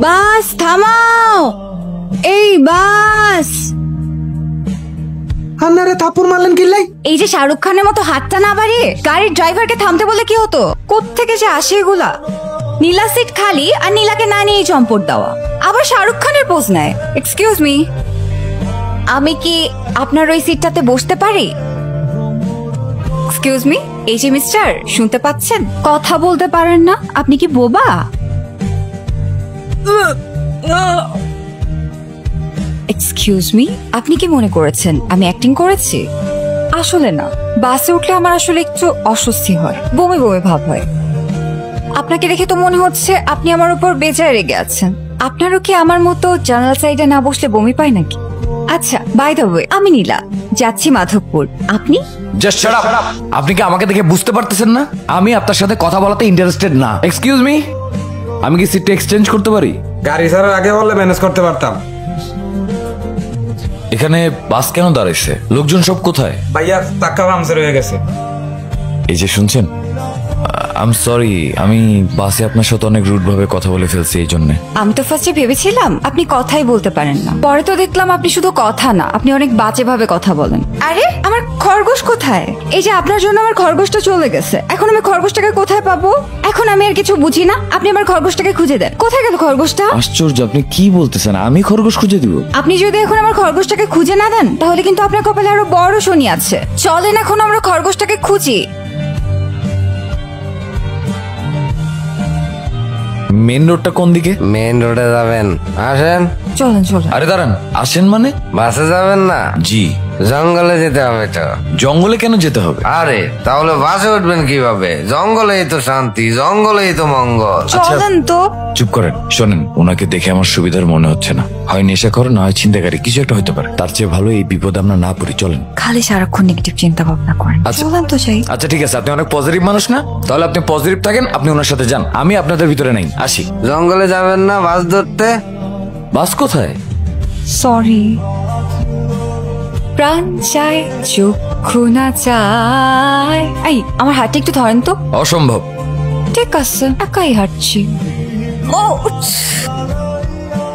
বাস থামাও, এই বাস। আন্নারে থাপ্পড় মারলেন কিল্লাই? এই যে শাহরুখ খানের মতো হাতটা না বাড়িয়ে গাড়ির ড্রাইভারকে থামতে বলে কি হতো? কোত্থেকে যে আসে এগুলা? নীলা সিট খালি আর নীলাকে না নিয়ে চম্পট দেওয়া, আবার শাহরুখ খানের পোজ নেয়। এক্সকিউজ মি, আমি কি আপনার ওই সিটটাতে বসতে পারি? এক্সকিউজ মি, এই যে মিস্টার, শুনতে পাচ্ছেন? কথা বলতে পারেন না? আপনি কি বোবা? এক্সকিউজ মি, আপনি কি মনে করেছেন আমি অ্যাক্টিং করেছি? আসলে না, বাসে উঠলে আমার আসলে একটু অস্বস্তি হয়, বমি বমি ভাব হয়। আপনাকে দেখে তো মনে হচ্ছে আপনি আমার উপর বেজায় রেগে আছেন। আপনারও কি আমার মতো জানালা সাইডে না বসলে বমি পায় নাকি? আচ্ছা, বাই দ্য ওয়ে, আমি নীলা, যাচ্ছি মাধবপুর। আপনি? Just shut up. আপনি কি আমাকে দেখে বুঝতে পারতেছেন না আমি আপনার সাথে কথা বলাতে ইন্টারেস্টেড না? এক্সকিউজ মি, আমি কি সিটটা এক্সচেঞ্জ করতে পারি? গাড়ি ছাড়ার আগে বললে ম্যানেজ করতে পারতাম। এখানে বাস কেন দাঁড়াইছে? লোকজন সব কোথায়? ভাইয়া টাকা পামচার হয়ে গেছে। এই যে শুনছেন, আই এম সরি, আমি বাসে আপনার সাথে অনেক রুড ভাবে কথা বলে ফেলছি এই জন্য। আমি তো ফার্স্টে ভেবেছিলাম আপনি কথাই বলতে পারেন না, পরে তো দেখলাম আপনি শুধু কথা না, আপনি অনেক বাজে ভাবে কথা বলেন। আরে আমার খরগোশ কোথায়? এই যে আপনার জন্য আমার খরগোশটা চলে গেছে, এখন আমি খরগোশটাকে কোথায় পাবো? এখন আমি আর কিছু বুঝি না, আপনি আমার খরগোশটাকে খুঁজে দেন। কোথায় গেল খরগোশটা? আশ্চর্য, আপনি কি বলতেছেন? আমি খরগোশ খুঁজে দিব? আপনি যদি এখন আমার খরগোশটাকে খুঁজে না দেন তাহলে কিন্তু আপনার কপালে আরো বড় শনি আছে। চলেন এখন আমরা খরগোশটাকে খুঁজি। মেন রোডটা কোন দিকে? মেইন রোডে যাবেন, আসেন। চলেন চলেন। আরে দাঁড়ান, আসেন মানে? বাসে যাবেন না? জি। জঙ্গলে যেতে হবে তো। জঙ্গলে কেন যেতে হবে? আরে তাহলে বাসে উঠবেন কিভাবে? জঙ্গলেই তো শান্তি, জঙ্গলেই তো মঙ্গল। চলেন তো। চুপ করেন, শোনেন, ওনাকে দেখে আমার সুবিধার মনে হচ্ছে না। হয় নেশাখোর, না হয় ছিনতাইকারী, কিছু একটা হতে পারে। তার চেয়ে ভালো এই বিপদ আমরা না পড়ি। চলেন। খালি সারাক্ষণ নেগেটিভ চিন্তা ভাবনা করেন। আচ্ছা। চলেন তো যাই। আচ্ছা ঠিক আছে, আপনি অনেক পজিটিভ মানুষ না? তাহলে আপনি পজিটিভ থাকেন, আপনি ওনার সাথে যান, আমি আপনাদের ভিতরে নাই। আসি। জঙ্গলে যাবেন না বাস ধরতে? বাস কোথায়? সরি। প্রাণ চায় চক্ষু না চায়। এই আমার হাতটা একটু ধরেন তো। অসম্ভব। ঠিক আছে, একাই হাঁটছি। ও,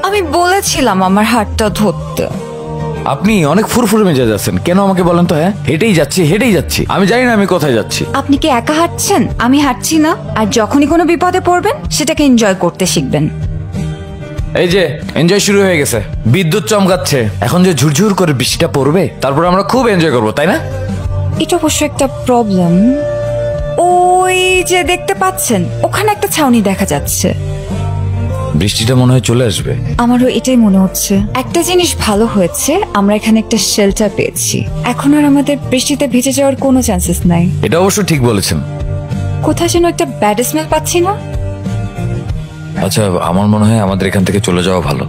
আমি বলেছিলাম আমার হাতটা ধরতে। আপনি অনেক ফুরফুরে মেজাজ আছেন কেন আমাকে বলেন তো? হ্যাঁ, হেঁটেই যাচ্ছি হেঁটেই যাচ্ছি, আমি জানি না আমি কোথায় যাচ্ছি। আপনি কি একা হাঁটছেন? আমি হাঁটছি না। আর যখনই কোনো বিপদে পড়বেন সেটাকে এনজয় করতে শিখবেন। এই যে এনজয় শুরু হয়ে গেছে, বিদ্যুৎ চমকাচ্ছে, এখন যে ঝুরঝুর করে বৃষ্টিটা পড়বে তারপর আমরা খুব এনজয় করবো, তাই না? এটা অবশ্য একটা প্রবলেম। ওই যে দেখতে পাচ্ছেন ওখানে একটা ছাউনি দেখা যাচ্ছে। বৃষ্টিটা মনে হয় চলে আসবে। আমারও এটাই মনে হচ্ছে। একটা জিনিস ভালো হয়েছে, আমরা এখানে একটা শেল্টার পেয়েছি। এখন আর আমাদের বৃষ্টিতে ভিজে যাওয়ার কোনো চান্সেস নাই। এটা অবশ্য ঠিক বলেছেন। কোথায় যেন একটা ব্যাড স্মেল পাচ্ছি না? আচ্ছা, আমার মনে হয় আমাদের এখান থেকে চলে যাওয়া ভালো।